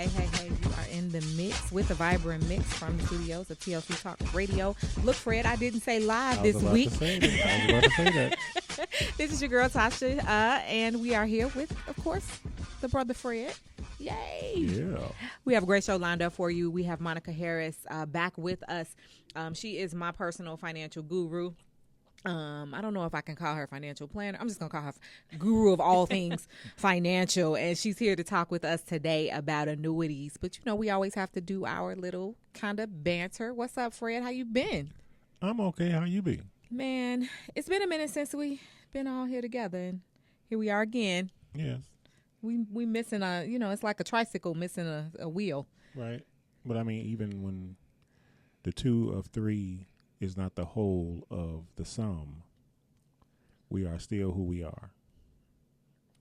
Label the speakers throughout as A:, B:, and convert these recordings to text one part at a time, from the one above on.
A: Hey, you are in the mix with the vibrant mix from the studios of TLC Talk Radio. Look, Fred, I didn't say live this week.
B: I was about to say that.
A: This is your girl, Tasha, and we are here with, of course, the brother Fred. Yay!
B: Yeah.
A: We have a great show lined up for you. We have Monica Harris back with us. She is my personal financial guru. I don't know if I can call her financial planner. I'm just going to call her guru of all things financial. And she's here to talk with us today about annuities. But, you know, we always have to do our little kind of banter. What's up, Fred? How you been?
B: I'm okay. How you be?
A: Man, it's been a minute since we been all here together. And here we are again.
B: Yes.
A: We missing it's like a tricycle missing a wheel.
B: Right. But, I mean, even when the 2 of 3 is not the whole of the sum, we are still who we are.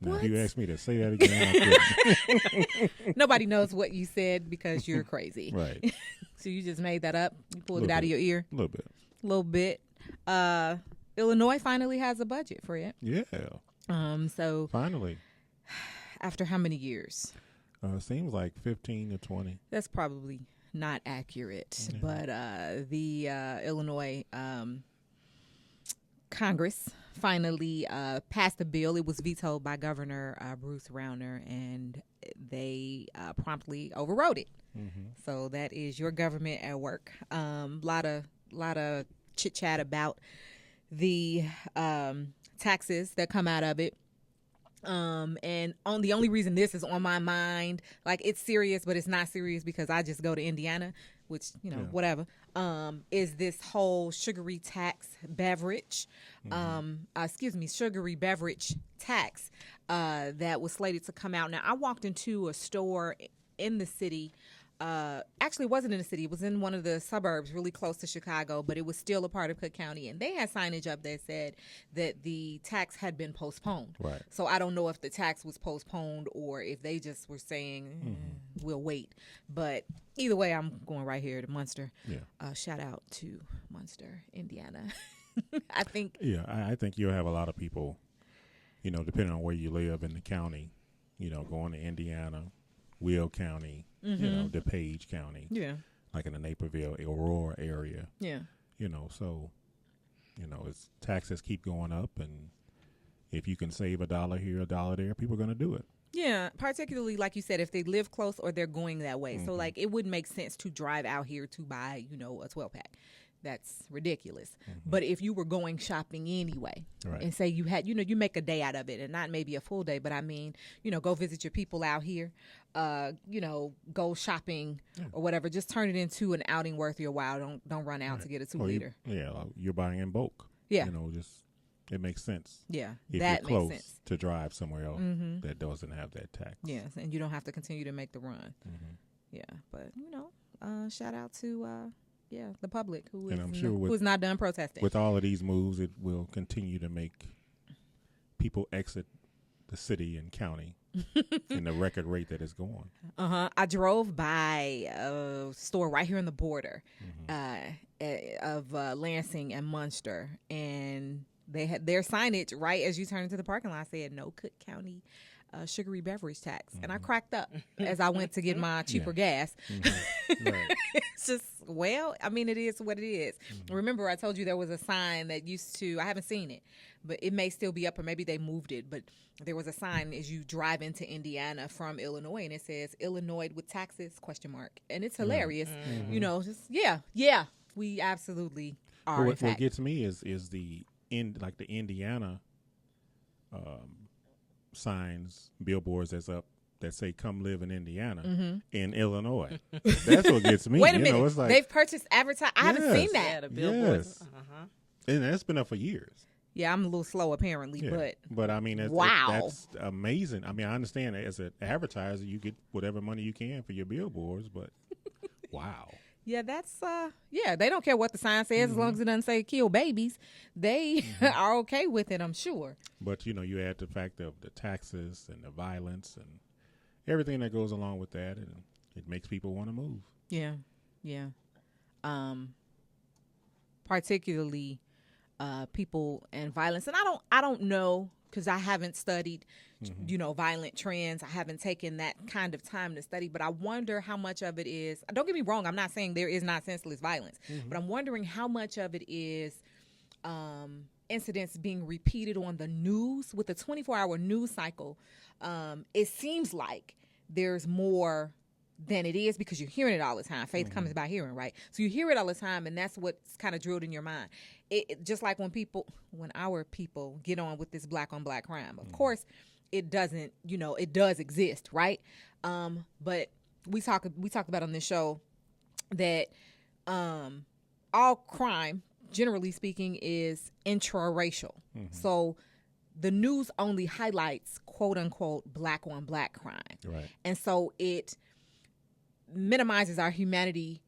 B: Now,
A: What?
B: if you ask me to say that again, I couldn't.
A: Nobody knows what you said because you're crazy.
B: Right.
A: So you just made that up? You pulled it out of your ear?
B: A little bit.
A: A little bit. Illinois finally has a budget for it.
B: Yeah.
A: So
B: Finally.
A: after how many years?
B: Seems like 15 to 20.
A: That's probably not accurate,
B: Yeah.
A: but the Illinois Congress finally passed a bill. It was vetoed by Governor Bruce Rauner, and they promptly overrode it.
B: Mm-hmm.
A: So that is your government at work. Lot of chit chat about the taxes that come out of it. And the only reason this is on my mind, like it's serious, but it's not serious because I just go to Indiana, which, whatever, is this whole sugary tax beverage, sugary beverage tax, that was slated to come out. Now, I walked into a store in the city. Actually, it wasn't in the city. It was in one of the suburbs really close to Chicago, but it was still a part of Cook County. And they had signage up that said that the tax had been postponed.
B: Right.
A: So I don't know if the tax was postponed or if they just were saying, we'll wait. But either way, I'm going right here to Munster.
B: Yeah.
A: Shout out to Munster, Indiana. I think.
B: Yeah, I think you'll have a lot of people, depending on where you live in the county, going to Indiana, Will County, DePage County, like in the Naperville, Aurora area.
A: Yeah.
B: So, it's taxes keep going up, and if you can save $1 here, $1 there, people are going to do it.
A: Yeah, particularly like you said, if they live close or they're going that way. So like it wouldn't make sense to drive out here to buy, a 12-pack. That's ridiculous. But if you were going shopping anyway,
B: right,
A: and say you had, you make a day out of it and not maybe a full day, but I mean, go visit your people out here, go shopping or whatever, just turn it into an outing worth your while. Don't run out to get a 2-liter.
B: You're buying in bulk.
A: Yeah.
B: It makes sense.
A: Yeah,
B: if
A: that
B: you're close
A: makes sense
B: to drive somewhere else that doesn't have that tax.
A: Yes, and you don't have to continue to make the run. Yeah, but shout out to the public who is not done protesting.
B: With all of these moves, it will continue to make people exit the city and county in the record rate that it's going.
A: I drove by a store right here on the border of Lansing and Munster, and they had their signage right as you turn into the parking lot said no Cook County sugary beverage tax. And I cracked up as I went to get my cheaper gas.
B: Right.
A: It's just, it is what it is. Remember, I told you there was a sign that used to, I haven't seen it, but it may still be up or maybe they moved it. But there was a sign as you drive into Indiana from Illinois, and it says Illinois with taxes, ? And it's hilarious. We absolutely are.
B: What gets me is the Indiana signs, billboards that say "Come live in Indiana" in Illinois. That's what gets me.
A: Wait a minute,
B: it's like,
A: they've purchased advertising. I haven't seen that.
C: Yeah, the billboards.
B: Yes. And that's been up for years.
A: Yeah, I'm a little slow apparently,
B: Yeah. But I mean, that's amazing. I mean, I understand that as an advertiser, you get whatever money you can for your billboards, but wow.
A: Yeah, that's they don't care what the sign says as long as it doesn't say kill babies. They are okay with it, I'm sure.
B: But you add the fact of the taxes and the violence and everything that goes along with that, and it makes people want to move.
A: Yeah. Particularly people and violence, and I don't know because I haven't studied, violent trends. I haven't taken that kind of time to study, but I wonder how much of it is, don't get me wrong, I'm not saying there is not senseless violence, but I'm wondering how much of it is incidents being repeated on the news with the 24-hour news cycle. It seems like there's more than it is because you're hearing it all the time. Faith comes by hearing, right? So you hear it all the time, and that's what's kind of drilled in your mind. It just like when our people get on with this black on black crime. Of course, it doesn't, it does exist, right? But we talked about on this show that all crime, generally speaking, is intraracial. So the news only highlights quote unquote black on black crime.
B: Right.
A: And so it minimizes our humanity,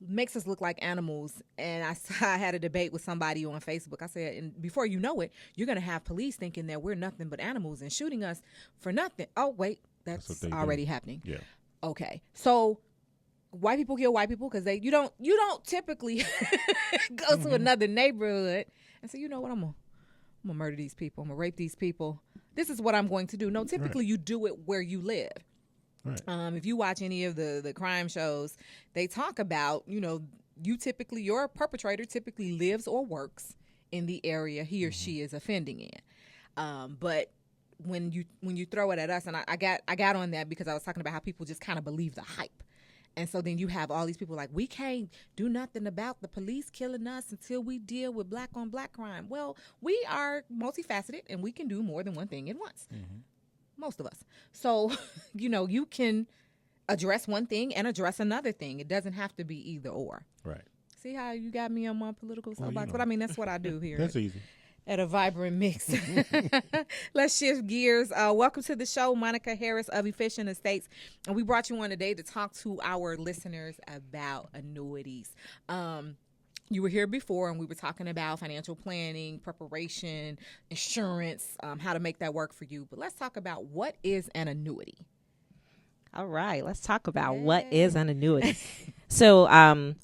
A: makes us look like animals. And I had a debate with somebody on Facebook. I said, and before you know it, you're going to have police thinking that we're nothing but animals and shooting us for nothing. Oh, wait, that's already happening.
B: Yeah. Okay.
A: So white people kill white people because you don't typically go to another neighborhood and say, you know what, I'm gonna murder these people. I'm gonna rape these people. This is what I'm going to do. No, typically you do it where you live.
B: Right.
A: If you watch any of the crime shows, they talk about, your perpetrator typically lives or works in the area he or she is offending in. But when you throw it at us, and I got on that because I was talking about how people just kind of believe the hype. And so then you have all these people like, we can't do nothing about the police killing us until we deal with black on black crime. Well, we are multifaceted and we can do more than one thing at once. Most of us. So, you can address one thing and address another thing. It doesn't have to be either or.
B: Right.
A: See how you got me on my political soapbox? But I mean, that's what I do here.
B: That's easy.
A: At a vibrant mix. Let's shift gears. Welcome to the show, Monica Harris of Efficient Estates. And we brought you on today to talk to our listeners about annuities. You were here before, and we were talking about financial planning, preparation, insurance, how to make that work for you. But let's talk about what is an annuity.
C: All right, let's talk about what is an annuity. So,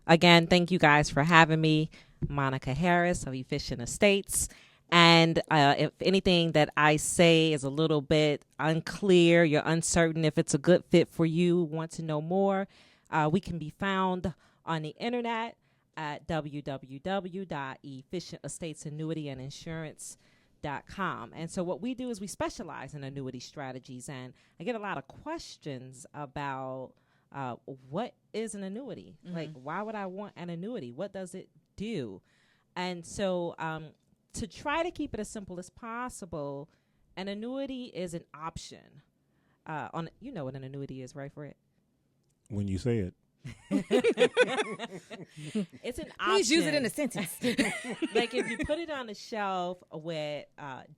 C: again, thank you guys for having me. Monica Harris of Efficient Estates. And if anything that I say is a little bit unclear, you're uncertain if it's a good fit for you, want to know more, we can be found on the internet at www.efficientestatesannuityandinsurance.com. And so what we do is we specialize in annuity strategies. And I get a lot of questions about what is an annuity? Like, why would I want an annuity? What does it do? And so to try to keep it as simple as possible, an annuity is an option. You know what an annuity is, right, Fred?
B: When you say it.
C: It's an option.
A: Please use it in a sentence.
C: Like if you put it on the shelf with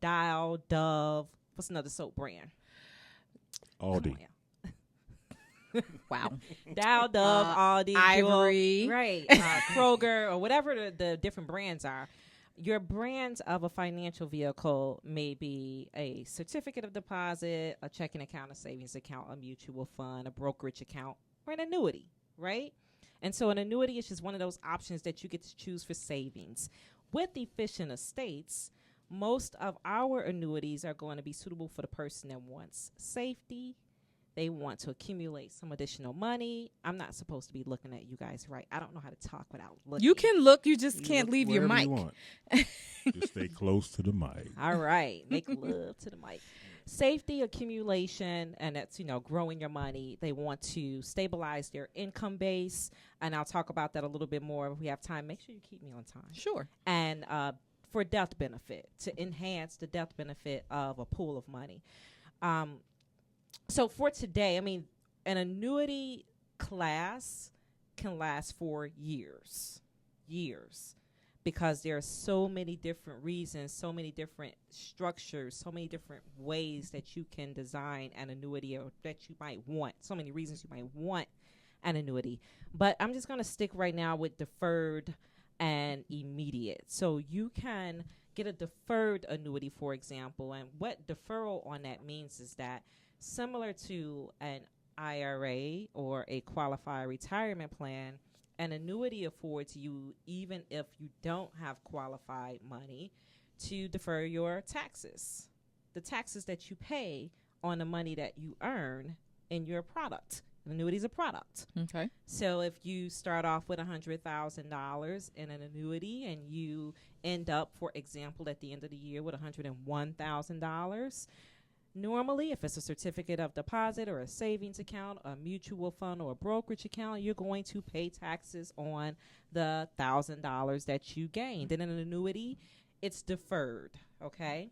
C: Dial, Dove, what's another soap brand?
B: Aldi.
A: Wow.
C: Dial, Dove, Aldi,
A: Ivory.
C: Jewel, right? Kroger, or whatever the different brands are. Your brands of a financial vehicle may be a certificate of deposit, a checking account, a savings account, a mutual fund, a brokerage account, or an annuity, right? And so an annuity is just one of those options that you get to choose for savings. With Efficient Estates, most of our annuities are going to be suitable for the person that wants safety. They want to accumulate some additional money. I'm not supposed to be looking at you guys, right? I don't know how to talk without looking.
A: You can look. You just can't leave your mic.
B: You want. Just stay close to the mic.
C: All right. Make love to the mic. Safety, accumulation, and that's, growing your money. They want to stabilize their income base. And I'll talk about that a little bit more if we have time. Make sure you keep me on time.
A: Sure.
C: And for death benefit, to enhance the death benefit of a pool of money. So for today, an annuity class can last for years, because there are so many different reasons, so many different structures, so many different ways that you can design an annuity, or that you might want, so many reasons you might want an annuity. But I'm just going to stick right now with deferred and immediate. So you can get a deferred annuity, for example, and what deferral on that means is that similar to an IRA or a qualified retirement plan, an annuity affords you, even if you don't have qualified money, to defer your taxes. the taxes that you pay on the money that you earn in your product. An annuity is a product.
A: Okay.
C: So if you start off with $100,000 in an annuity and you end up, for example, at the end of the year with $101,000, normally, if it's a certificate of deposit or a savings account, a mutual fund, or a brokerage account, you're going to pay taxes on the $1,000 that you gained. In an annuity, it's deferred, okay?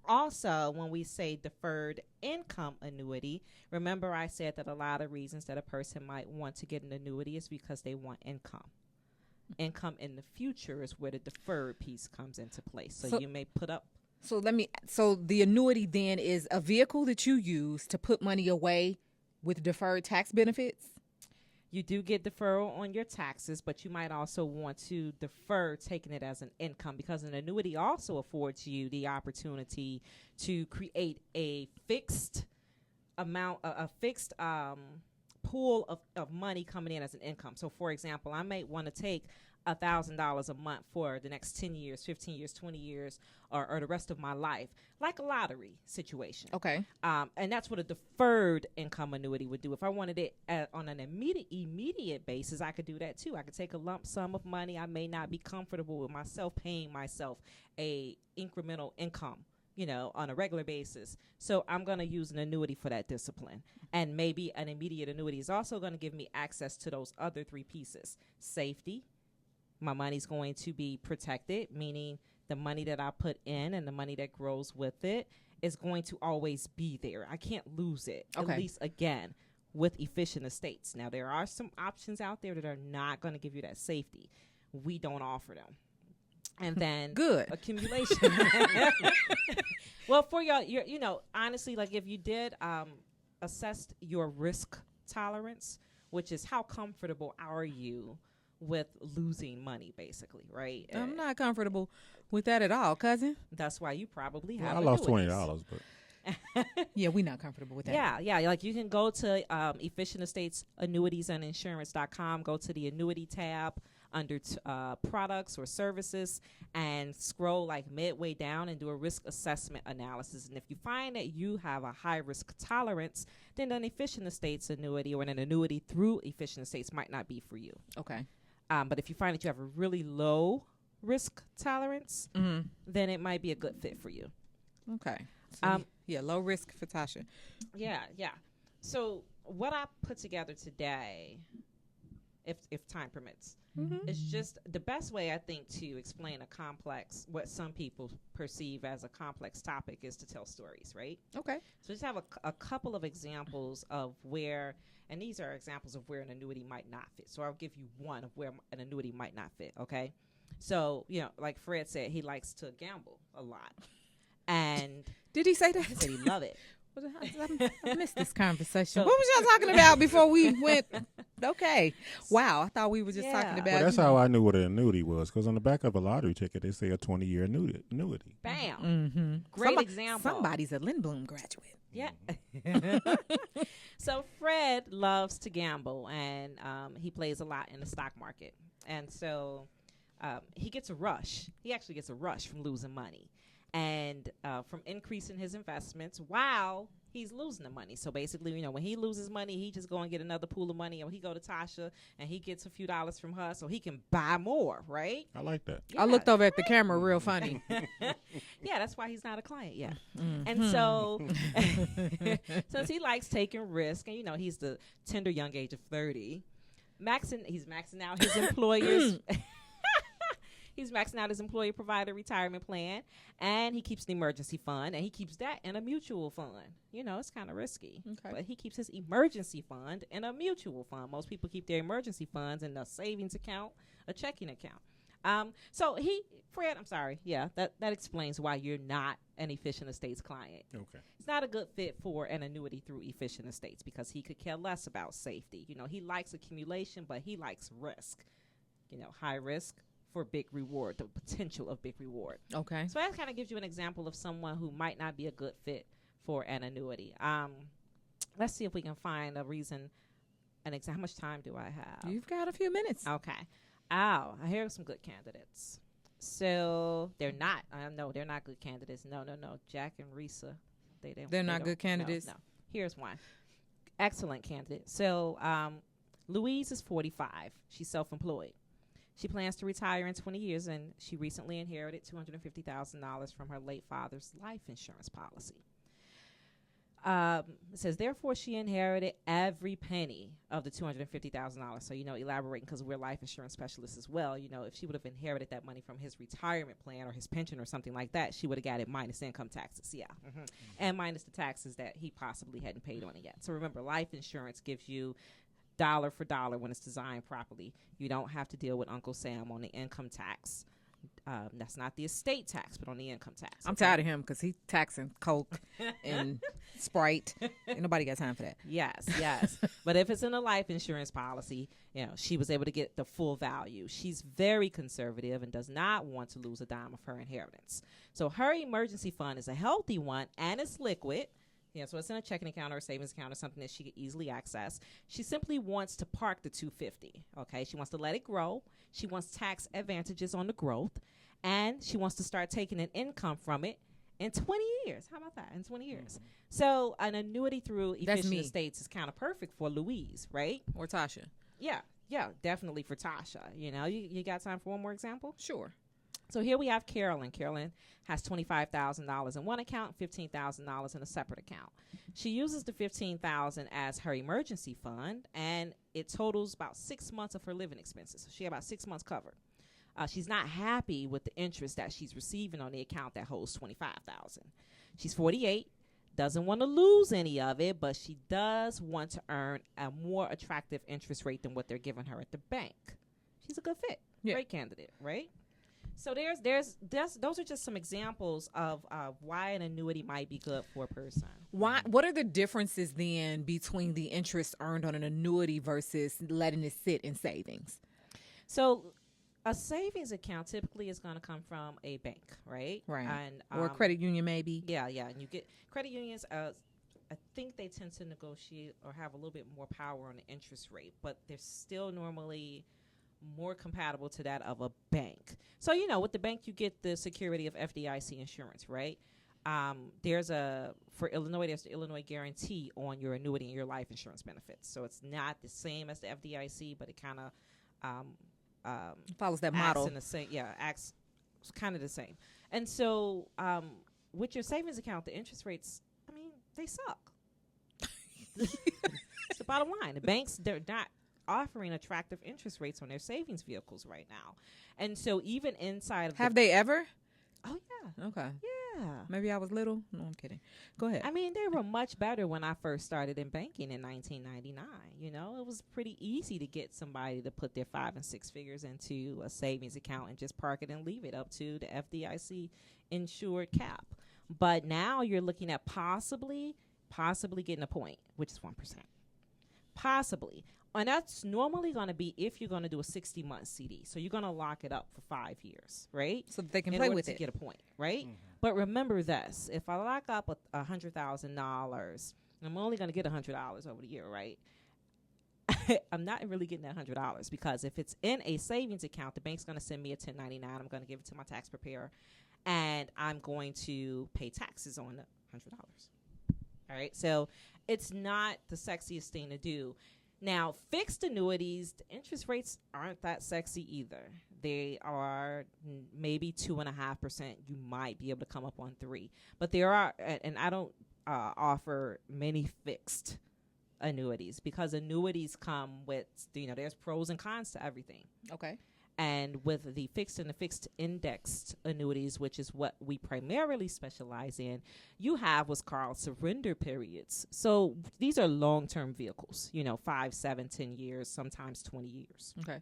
C: Also, when we say deferred income annuity, remember I said that a lot of reasons that a person might want to get an annuity is because they want income. Income in the future is where the deferred piece comes into place. So you may put up.
A: So the annuity then is a vehicle that you use to put money away with deferred tax benefits?
C: You do get deferral on your taxes, but you might also want to defer taking it as an income, because an annuity also affords you the opportunity to create a fixed amount, a fixed pool of money coming in as an income. So, for example, I may want to take $1,000 a month for the next 10 years, 15 years, 20 years, or the rest of my life, like a lottery situation.
A: Okay.
C: And that's what a deferred income annuity would do. If I wanted it on an immediate basis, I could do that too. I could take a lump sum of money. I may not be comfortable with myself paying myself a incremental income, on a regular basis. So I'm going to use an annuity for that discipline. And maybe an immediate annuity is also going to give me access to those other three pieces. Safety. My money's going to be protected, meaning the money that I put in and the money that grows with it is going to always be there. I can't lose it, at least again, with efficient estates. Now, there are some options out there that are not going to give you that safety. We don't offer them. And then
A: good
C: accumulation. Well, for your, honestly, like if you did assess your risk tolerance, which is how comfortable are you with losing money, basically, right?
A: I'm not comfortable with that at all, cousin.
C: That's why you probably have.
B: I lost $20, but
A: yeah, we're not comfortable with that.
C: Yeah. Like you can go to Efficient Estates Annuities and Insurance.com, go to the annuity tab under products or services, and scroll like midway down and do a risk assessment analysis. And if you find that you have a high risk tolerance, then an Efficient Estates annuity or an annuity through Efficient Estates might not be for you.
A: Okay.
C: But if you find that you have a really low risk tolerance, then it might be a good fit for you.
A: Okay. So low risk for Tasha.
C: Yeah. So what I put together today, if time permits, is just the best way I think to explain what some people perceive as a complex topic is to tell stories, right?
A: Okay.
C: So just have a couple of examples of where, and these are examples of where an annuity might not fit. So I'll give you one of where an annuity might not fit, okay? So, like Fred said, he likes to gamble a lot. And
A: did he say that?
C: He said he loved it.
A: I missed this conversation. What was y'all talking about before we went? Okay. Wow. I thought we were just talking about.
B: Well, that's how I knew what an annuity was, because on the back of a lottery ticket, they say a 20-year annuity.
C: Bam.
A: Mm-hmm.
C: Great example.
A: Somebody's a Lindblom graduate.
C: Yeah. So Fred loves to gamble, and he plays a lot in the stock market. And so he gets a rush. He actually gets a rush from losing money. And from increasing his investments while he's losing the money. So basically, when he loses money, he just go and get another pool of money, or he go to Tasha and he gets a few dollars from her so he can buy more, right?
B: I like that.
A: Yeah. I looked over at the camera real funny.
C: Yeah, that's why he's not a client yet. And so since he likes taking risk, and he's the tender young age of 30, he's maxing out his employer's He's maxing out his employer-provided retirement plan, and he keeps an emergency fund, and he keeps that in a mutual fund. It's kind of risky, but he keeps his emergency fund in a mutual fund. Most people keep their emergency funds in a savings account, a checking account. Fred, I'm sorry. Yeah, that explains why you're not an Efficient Estates client.
B: Okay.
C: It's not a good fit for an annuity through Efficient Estates because he could care less about safety. He likes accumulation, but he likes risk. High risk for big reward, the potential of big reward.
A: Okay.
C: So that kind of gives you an example of someone who might not be a good fit for an annuity. Let's see if we can find a reason. How much time do I have?
A: You've got a few minutes.
C: Okay. I hear some good candidates. So they're not. No, they're not good candidates. No. Jack and Risa,
A: they're not good candidates.
C: No. Here's one. Excellent candidate. So Louise is 45. She's self-employed. She plans to retire in 20 years, and she recently inherited $250,000 from her late father's life insurance policy. It says, therefore, she inherited every penny of the $250,000. So, elaborating, because we're life insurance specialists as well. If she would have inherited that money from his retirement plan or his pension or something like that, she would have got it minus income taxes. Yeah. Mm-hmm. And minus the taxes that he possibly hadn't paid on it yet. So remember, life insurance gives you dollar for dollar when it's designed properly. You don't have to deal with Uncle Sam on the income tax. That's not the estate tax, but on the income tax.
A: I'm tired of him because he's taxing Coke and Sprite. Ain't nobody got time for that.
C: Yes. But if it's in a life insurance policy, she was able to get the full value. She's very conservative and does not want to lose a dime of her inheritance. So her emergency fund is a healthy one, and it's liquid. So it's in a checking account or a savings account or something that she could easily access. She simply wants to park the $250. Okay, she wants to let it grow. She wants tax advantages on the growth, and she wants to start taking an income from it in 20 years. How about that? In 20 years. Mm-hmm. So an annuity through Efficient Estates is kind of perfect for Louise, right?
A: Or Tasha.
C: Yeah, definitely for Tasha. You got time for one more example?
A: Sure.
C: So here we have Carolyn. Carolyn has $25,000 in one account, $15,000 in a separate account. She uses the $15,000 as her emergency fund, and it totals about 6 months of her living expenses. So she has about 6 months covered. She's not happy with the interest that she's receiving on the account that holds $25,000. She's 48, doesn't want to lose any of it, but she does want to earn a more attractive interest rate than what they're giving her at the bank. She's a good fit. Yeah. Great candidate, right? So those are just some examples of why an annuity might be good for a person.
A: What are the differences then between the interest earned on an annuity versus letting it sit in savings?
C: So a savings account typically is going to come from a bank, right?
A: Right. And or a credit union maybe.
C: Yeah. And you get credit unions. I think they tend to negotiate or have a little bit more power on the interest rate, but they're still normally more compatible to that of a bank. So, with the bank, you get the security of FDIC insurance, right? For Illinois, there's the Illinois guarantee on your annuity and your life insurance benefits. So it's not the same as the FDIC, but it kind of
A: follows that model.
C: Acts kind of the same. And so with your savings account, the interest rates, they suck. It's the bottom line. The banks, they're not offering attractive interest rates on their savings vehicles right now. And so even inside of
A: Have they ever?
C: Oh, yeah.
A: Okay.
C: Yeah.
A: Maybe I was little. No, I'm kidding. Go ahead.
C: They were much better when I first started in banking in 1999. It was pretty easy to get somebody to put their 5 and 6 figures into a savings account and just park it and leave it up to the FDIC insured cap. But now you're looking at possibly getting a point, which is 1%. Possibly. And that's normally going to be if you're going to do a 60-month CD. So you're going to lock it up for 5 years, right?
A: So that they can play with it.
C: To get a point, right? Mm-hmm. But remember this. If I lock up $100,000, I'm only going to get $100 over the year, right? I'm not really getting that $100 because if it's in a savings account, the bank's going to send me a 1099. I'm going to give it to my tax preparer, and I'm going to pay taxes on the $100. All right? So it's not the sexiest thing to do. Now, fixed annuities, the interest rates aren't that sexy either. They are maybe 2.5%. You might be able to come up on 3%. But there are, and I don't offer many fixed annuities because annuities come with, there's pros and cons to everything.
A: Okay.
C: And with the fixed and the fixed indexed annuities, which is what we primarily specialize in, you have what's called surrender periods. So these are long-term vehicles, 5, 7, 10 years, sometimes 20 years.
A: Okay.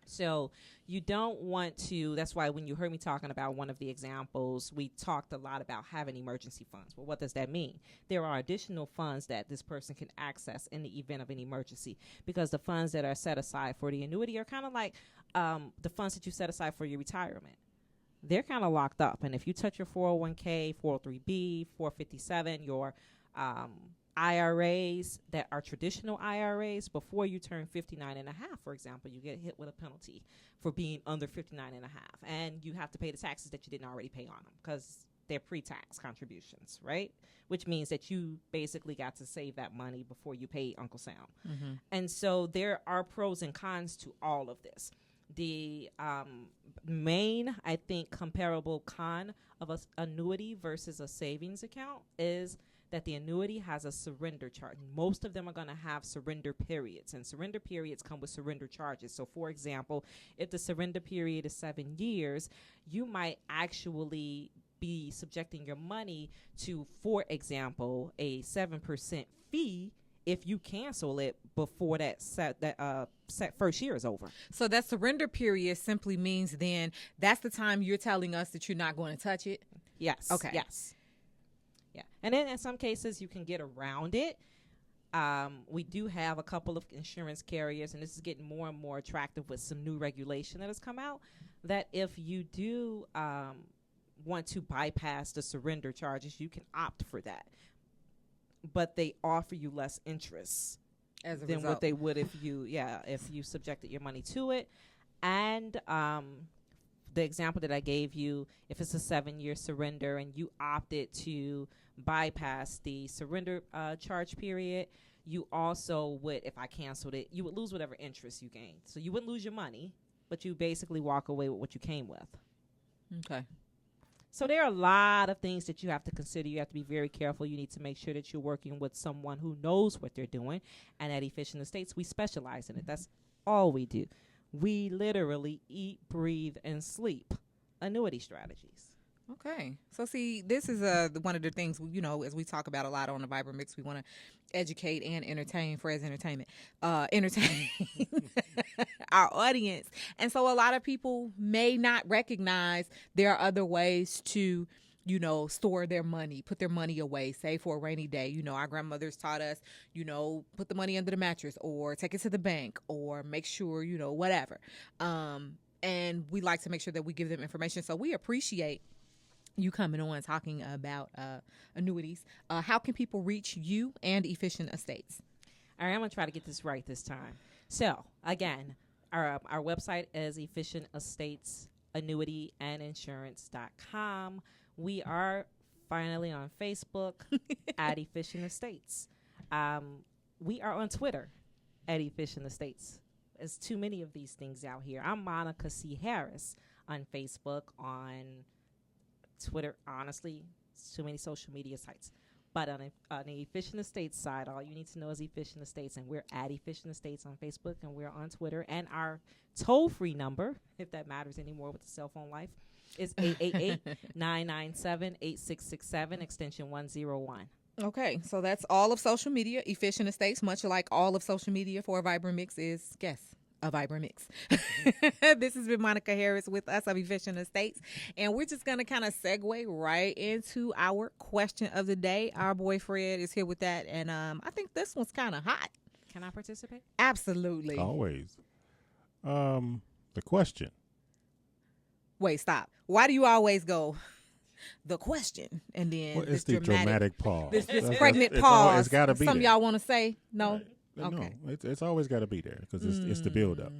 C: So you don't want to, that's why when you heard me talking about one of the examples, we talked a lot about having emergency funds. Well, what does that mean? There are additional funds that this person can access in the event of an emergency because the funds that are set aside for the annuity are kind of like the funds that you set aside for your retirement. They're kind of locked up. And if you touch your 401k, 403b, 457, your IRAs that are traditional IRAs, before you turn 59 and a half, for example, you get hit with a penalty for being under 59 and a half. And you have to pay the taxes that you didn't already pay on them because they're pre-tax contributions, right? Which means that you basically got to save that money before you pay Uncle Sam. Mm-hmm. And so there are pros and cons to all of this. The main, I think, comparable con of an annuity versus a savings account is that the annuity has a surrender charge. Most of them are going to have surrender periods, and surrender periods come with surrender charges. So, for example, if the surrender period is 7 years, you might actually be subjecting your money to, for example, a 7% fee if you cancel it before that set first year is over.
A: So that surrender period simply means then that's the time you're telling us that you're not going to touch it?
C: Yes.
A: Okay.
C: Yes. Yeah. And then in some cases you can get around it. We do have a couple of insurance carriers, and this is getting more and more attractive with some new regulation that has come out, that if you do want to bypass the surrender charges, you can opt for that. But they offer you less interest than what they would if you subjected your money to it. And the example that I gave you, if it's a 7-year surrender and you opted to bypass the surrender charge period, you also would, if I canceled it, you would lose whatever interest you gained. So you wouldn't lose your money, but you basically walk away with what you came with.
A: Okay.
C: So there are a lot of things that you have to consider. You have to be very careful. You need to make sure that you're working with someone who knows what they're doing. And at Efficient Estates, we specialize in it. That's all we do. We literally eat, breathe, and sleep annuity strategies.
A: Okay. So, see, this is one of the things, as we talk about a lot on the Viber Mix, we want to educate and entertain, Fred's entertainment, entertain our audience. And so a lot of people may not recognize there are other ways to, store their money, put their money away, save for a rainy day. Our grandmothers taught us, put the money under the mattress or take it to the bank or make sure, whatever. And we like to make sure that we give them information. So we appreciate you coming on talking about annuities. How can people reach you and Efficient Estates?
C: All right, I'm going to try to get this right this time. So, again, our website is Efficient Estates Annuity and Insurance.com. We are finally on Facebook at Efficient Estates. We are on Twitter at Efficient Estates. There's too many of these things out here. I'm Monica C. Harris on Facebook, on Twitter, honestly, it's too many social media sites. But on the Efficient Estates side, all you need to know is Efficient Estates, and we're at Efficient Estates on Facebook, and we're on Twitter. And our toll-free number, if that matters anymore with the cell phone life, is 888-997-8667, extension 101.
A: Okay, so that's all of social media, Efficient Estates, much like all of social media for a Vibrant Mix is, guess, a Vibrant Mix. This has been Monica Harris with us of Efficient Estates, and we're just going to kind of segue right into our question of the day. Our boy Fred is here with that, and I think this one's kind of hot.
C: Can I participate?
A: Absolutely.
B: Always. The question.
A: Wait, stop. Why do you always go the question and then
B: it's the dramatic pause?
A: This pregnant pause.
B: It's got to be
A: Some
B: there.
A: y'all want to say no?
B: Right.
A: Okay.
B: No, it's always got to be there because it's the build up.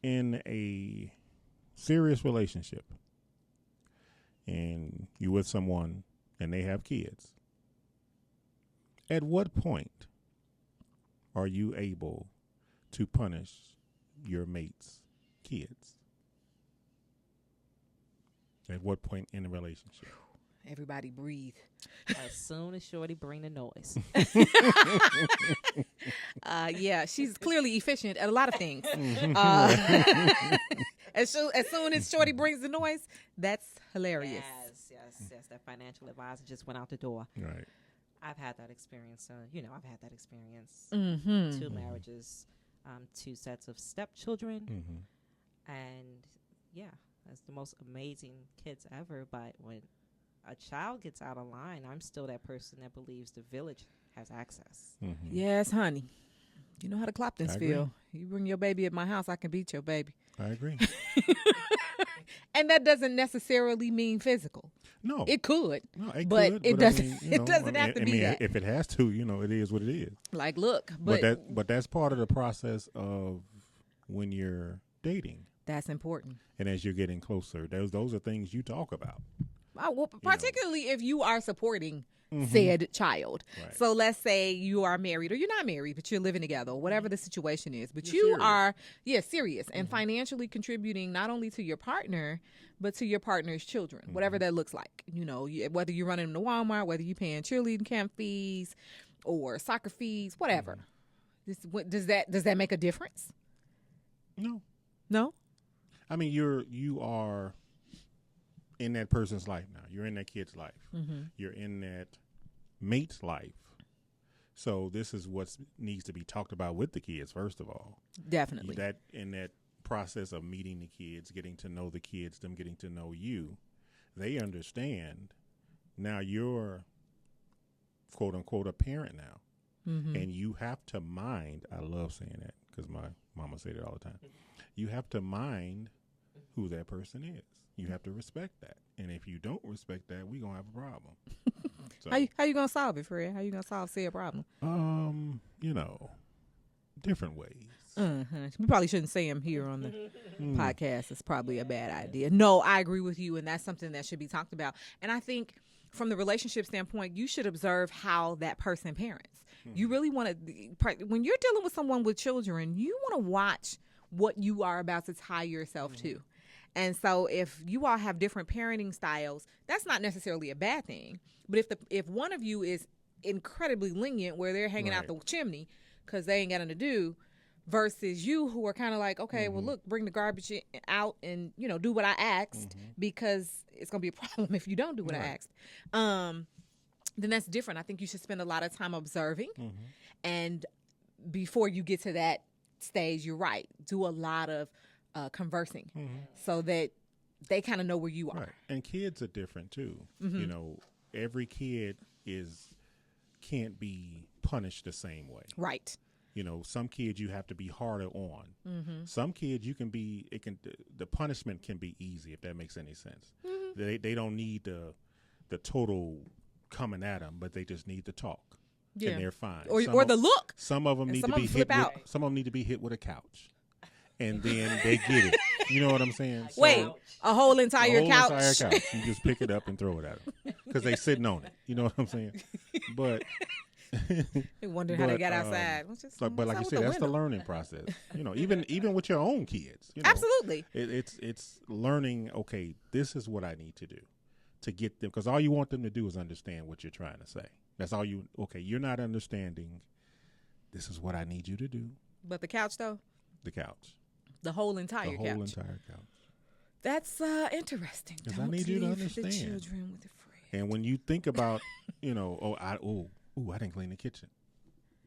B: In a serious relationship, and you with someone and they have kids, at what point are you able to punish your mate's kids? At what point in the relationship?
A: Everybody breathe.
C: As soon as Shorty bring the noise.
A: Yeah, she's clearly efficient at a lot of things. As soon as Shorty brings the noise, that's hilarious.
C: Yes. That financial advisor just went out the door.
B: Right.
C: I've had that experience. I've had that experience.
A: Mm-hmm.
C: 2 marriages, 2 sets of stepchildren.
B: Mm-hmm.
C: And, yeah, that's the most amazing kids ever. But when a child gets out of line, I'm still that person that believes the village has access.
B: Mm-hmm.
A: Yes, honey. You know how the Cloptons feel. You bring your baby at my house, I can beat your baby.
B: I agree.
A: And that doesn't necessarily mean physical.
B: No,
A: it could.
B: No, it
A: but
B: could,
A: it
B: but
A: doesn't. It doesn't have to be that.
B: If it has to, it is what it is.
A: Like, look, but
B: that's part of the process of when you're dating.
A: That's important.
B: And as you're getting closer, those are things you talk about.
A: Well, particularly if you are supporting said child. Right. So let's say you are married, or you're not married, but you're living together, or whatever the situation is. But you are serious and financially contributing not only to your partner, but to your partner's children, whatever that looks like. Whether you're running them to Walmart, whether you're paying cheerleading camp fees or soccer fees, whatever. Does that make a difference? No. I
B: mean, you are in that person's life now. You're in that kid's life. You're in that mate's life. So this is what needs to be talked about with the kids, first of all.
A: Definitely.
B: That in that process of meeting the kids, getting to know the kids, them getting to know you, they understand now you're, quote unquote, a parent now. And you have to mind, I love saying that because my mama said it all the time. You have to mind who that person is. You have to respect that. And if you don't respect that, we're going to have a problem. So,
A: how you going to solve it, Fred? How you going to solve said problem?
B: Different ways.
A: We probably shouldn't say them here on the podcast. It's probably a bad idea. No, I agree with you. And that's something that should be talked about. And I think from the relationship standpoint, you should observe how that person parents. You really want to, when you're dealing with someone with children, you want to watch what you are about to tie yourself to. And so if you all have different parenting styles, that's not necessarily a bad thing. But if one of you is incredibly lenient where they're hanging out the chimney because they ain't got nothing to do, versus you who are kind of like, okay, well, look, bring the garbage out and, do what I asked because it's going to be a problem if you don't do what I asked. Then that's different. I think you should spend a lot of time observing. And before you get to that stage, you're right. Do a lot of conversing so that they kind of know where you are.
B: Right. And kids are different too. Every kid can't be punished the same way.
A: Right.
B: Some kids you have to be harder on. Some kids the punishment can be easy, if that makes any sense. They don't need the total coming at them, but they just need to talk. And they're fine.
A: Or the look.
B: Some of them need to be hit
A: out.
B: Some of them need to be hit with a couch. And then they get it. You know what I'm saying? So,
A: wait, a whole entire couch?
B: Entire couch. You just pick it up and throw it at them because they sitting on it. You know what I'm saying? But
A: they wondered how they got outside.
B: But like you said, that's the learning process. Even with your own kids.
A: Absolutely.
B: It's learning. Okay, this is what I need to do to get them, because all you want them to do is understand what you're trying to say. That's all you. Okay, you're not understanding. This is what I need you to do.
A: But the couch, though.
B: The couch.
A: The whole entire couch.
B: Entire couch.
A: That's interesting.
B: Because I need you to understand.
A: The children with the friend.
B: And when you think about, I didn't clean the kitchen,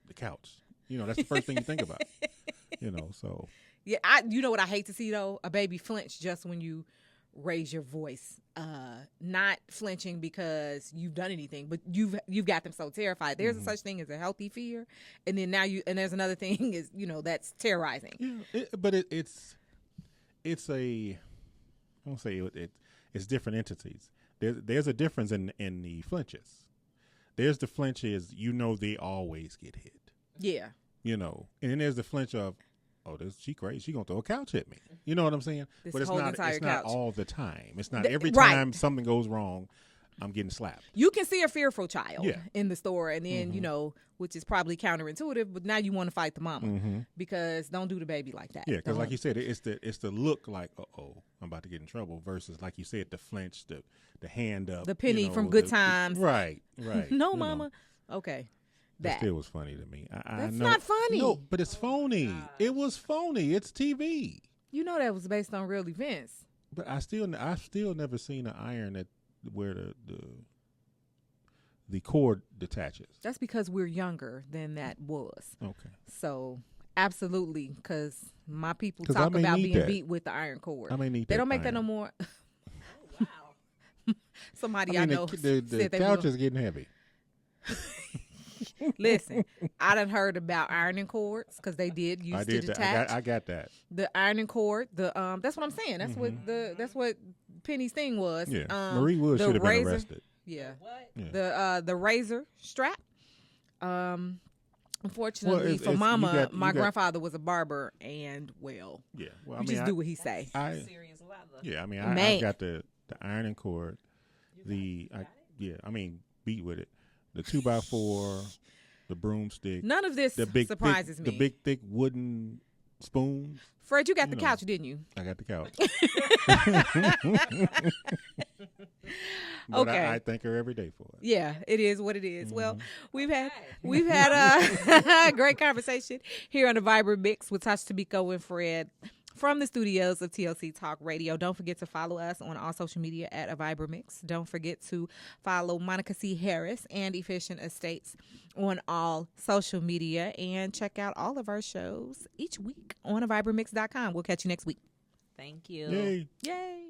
B: the couch. That's the first thing you think about. So.
A: Yeah, you know what I hate to see though? A baby flinch just when you raise your voice. Not flinching because you've done anything, but you've got them so terrified. There's a such thing as a healthy fear, and then and there's another thing is that's terrorizing.
B: Yeah, but it's a, I won't say it's different entities. There's a difference in the flinches. There's the flinches, they always get hit.
A: Yeah.
B: And then there's the flinch of, she crazy. She gonna throw a couch at me. You know what I'm saying? But it's not all the time. It's not every time something goes wrong, I'm getting slapped.
A: You can see a fearful child in the store, and then which is probably counterintuitive, but now you want to fight the mama because don't do the baby like that.
B: Yeah, because like you said, it's the look like, I'm about to get in trouble, versus like you said, the flinch, the hand up,
A: the penny from Good Times.
B: Right.
A: No, mama. Okay.
B: That still was funny to me.
A: That's not funny.
B: No, but it's phony. It was phony. It's TV.
A: That was based on real events.
B: But I've still never seen an iron that where the cord detaches.
A: That's because we're younger than that was.
B: Okay.
A: So absolutely, because my people talk about being beat with the iron cord.
B: I may need
A: they
B: that
A: don't make
B: iron.
A: that no more. Somebody
B: I
A: know
B: the couch is getting heavy.
A: Listen, I done heard about ironing cords because they did used to detach.
B: I got that.
A: The ironing cord. That's what I'm saying. That's what Penny's thing was.
B: Yeah, Marie Wood should have been arrested.
A: Yeah.
C: What?
B: Yeah.
A: The razor strap. Unfortunately for Mama, my grandfather was a barber, and
B: yeah. Well,
A: you just do what he say.
C: Serious leather.
B: Yeah, I mean, I got the ironing cord. Beat with it. The 2x4, the broomstick.
A: None of this surprises me.
B: The big thick wooden spoons.
A: Fred, you got the couch, didn't you?
B: I got the couch. But
A: okay.
B: I thank her every day for it.
A: Yeah, it is what it is. Mm-hmm. Well, we've had a great conversation here on the Vibrant Mix with Tasha Tamiko and Fred from the studios of TLC Talk Radio. Don't forget to follow us on all social media at A Vibrant Mix. Don't forget to follow Monica C. Harris and Efficient Estates on all social media, and check out all of our shows each week on avibrantmix.com. We'll catch you next week.
C: Thank you.
B: Yay.
A: Yay.